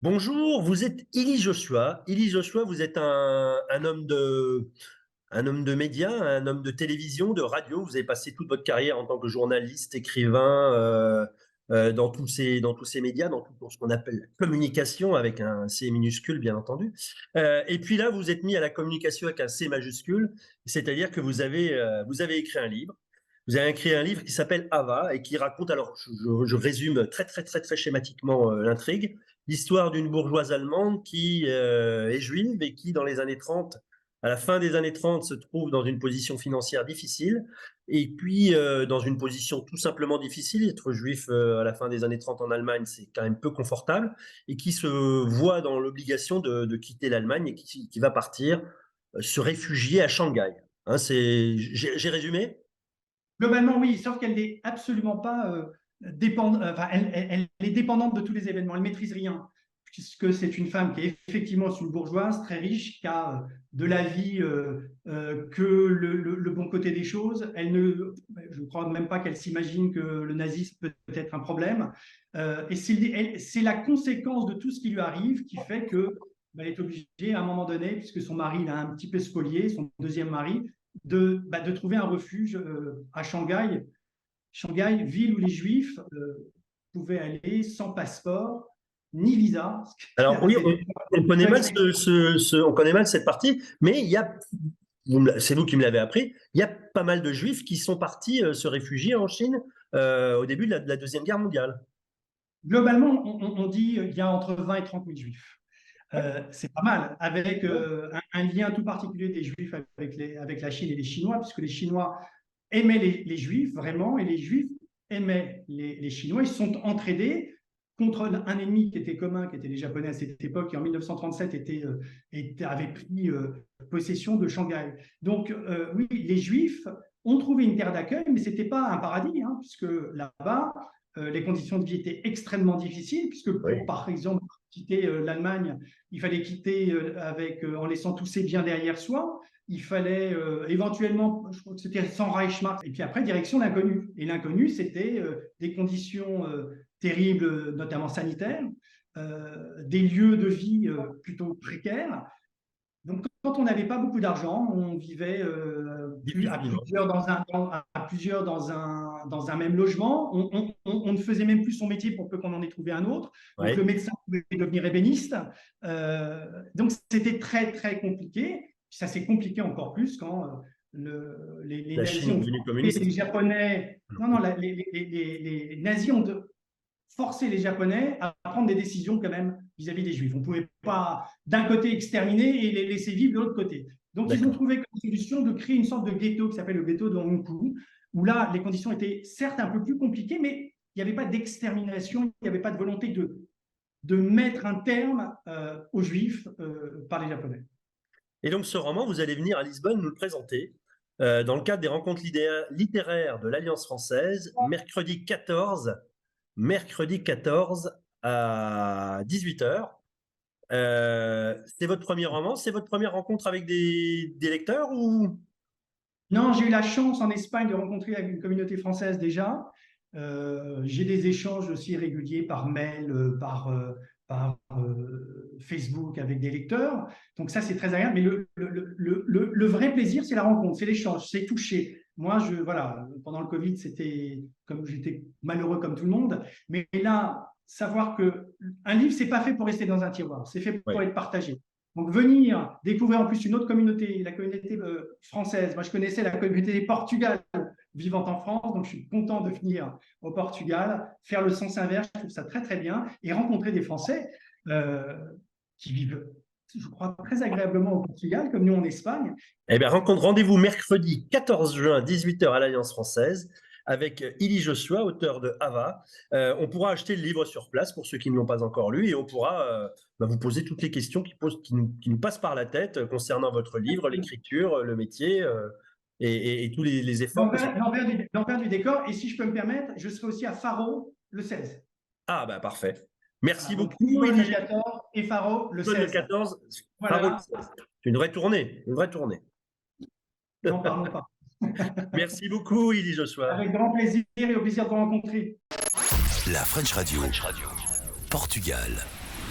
Bonjour, vous êtes Élie Joshua. Élie Joshua, vous êtes un homme de médias, un homme de télévision, de radio. Vous avez passé toute votre carrière en tant que journaliste, écrivain, dans tous ces médias, dans ce qu'on appelle la communication avec un C minuscule, bien entendu. Et puis là, vous êtes mis à la communication avec un C majuscule, c'est-à-dire que vous avez écrit un livre. Vous avez écrit un livre qui s'appelle Ava et qui raconte, alors je résume très schématiquement l'intrigue, l'histoire d'une bourgeoise allemande qui est juive et qui, dans les années 30, à la fin des années 30, se trouve dans une position financière difficile. Et puis, dans une position tout simplement difficile, être juif à la fin des années 30 en Allemagne, c'est quand même peu confortable, et qui se voit dans l'obligation de quitter l'Allemagne et qui va partir se réfugier à Shanghai. Hein, j'ai résumé? Globalement, oui, sauf qu'elle n'est absolument pas enfin, elle est dépendante de tous les événements. Elle ne maîtrise rien, puisque c'est une femme qui est effectivement une bourgeoise très riche, qui a de la vie que le bon côté des choses. Je ne crois même pas qu'elle s'imagine que le nazisme peut être un problème. Et c'est la conséquence de tout ce qui lui arrive qui fait que elle est obligée, à un moment donné, puisque son mari l'a un petit peu spolié, son deuxième mari, de trouver un refuge à Shanghai. Shanghai, ville où les Juifs pouvaient aller sans passeport ni visa. Alors oui, on connaît mal on connaît mal cette partie, mais c'est vous qui me l'avez appris, il y a pas mal de Juifs qui sont partis se réfugier en Chine au début de la Deuxième Guerre mondiale. Globalement, on dit qu'il y a entre 20 et 30 000 Juifs. C'est pas mal, avec un lien tout particulier des Juifs avec la Chine et les Chinois, puisque les Chinois aimaient les Juifs vraiment, et les Juifs aimaient les Chinois. Ils se sont entraidés contre un ennemi qui était commun, qui était les Japonais à cette époque, qui en 1937 avait pris possession de Shanghai. Donc oui, les Juifs ont trouvé une terre d'accueil, mais ce n'était pas un paradis, hein, puisque là-bas, les conditions de vie étaient extrêmement difficiles, puisque Oui. pour, par exemple, quitter l'Allemagne, il fallait quitter en laissant tous ses biens derrière soi. Il fallait éventuellement, je crois que c'était sans Reichsmark, et puis après, direction l'inconnu. Et l'inconnu, c'était des conditions terribles, notamment sanitaires, des lieux de vie plutôt précaires. Donc, quand on n'avait pas beaucoup d'argent, on vivait à Difficilement. plusieurs dans un même logement. On ne faisait même plus son métier pour peu qu'on en ait trouvé un autre. Donc, le Ouais. médecin pouvait devenir ébéniste. Donc, c'était très compliqué. Ça s'est compliqué encore plus quand les La nazis Chine est ont devenue forcé communiste. les Japonais. Non, non, les nazis ont forcer les Japonais à prendre des décisions quand même vis-à-vis des Juifs. On ne pouvait pas d'un côté exterminer et les laisser vivre de l'autre côté. Donc ils ont D'accord. trouvé comme solution de créer une sorte de ghetto qui s'appelle le ghetto de Hong Kong, où là les conditions étaient certes un peu plus compliquées, mais il n'y avait pas d'extermination, il n'y avait pas de volonté de mettre un terme aux Juifs par les Japonais. Et donc ce roman, vous allez venir à Lisbonne nous le présenter dans le cadre des rencontres littéraires de l'Alliance française, mercredi 14 à 18h. C'est votre premier roman? C'est votre première rencontre avec des lecteurs ou? Non, j'ai eu la chance en Espagne de rencontrer une communauté française déjà. J'ai des échanges aussi réguliers par mail, par Facebook avec des lecteurs. Donc ça, c'est très agréable. Mais le vrai plaisir, c'est la rencontre, c'est l'échange, c'est toucher. Moi, voilà, pendant le Covid, j'étais malheureux comme tout le monde. Mais là, savoir qu'un livre, c'est pas fait pour rester dans un tiroir, c'est fait pour Oui. être partagé. Donc venir découvrir en plus une autre communauté, la communauté française. Moi, je connaissais la communauté des Portugal vivant en France, donc je suis content de venir au Portugal, faire le sens inverse, je trouve ça très bien, et rencontrer des Français qui vivent, je crois, très agréablement au Portugal, comme nous en Espagne. Eh bien, rendez-vous mercredi 14 juin, 18h à l'Alliance française, avec Élie Joshua, auteur de Ava. On pourra acheter le livre sur place pour ceux qui ne l'ont pas encore lu et on pourra vous poser toutes les questions qui nous passent par la tête concernant votre livre, l'écriture, le métier et tous les efforts. L'envers du décor, et si je peux me permettre, je serai aussi à Faro le 16. Ah, bah parfait. Merci Voilà, donc beaucoup, Lisbonne le Élie. 14 et Faro le Le 16. 14, Faro le Voilà, 16. Une vraie tournée, une vraie tournée. n'en parlons pas. Merci beaucoup, Élie Joshua. Avec grand plaisir et au plaisir de vous rencontrer. La French Radio. Portugal.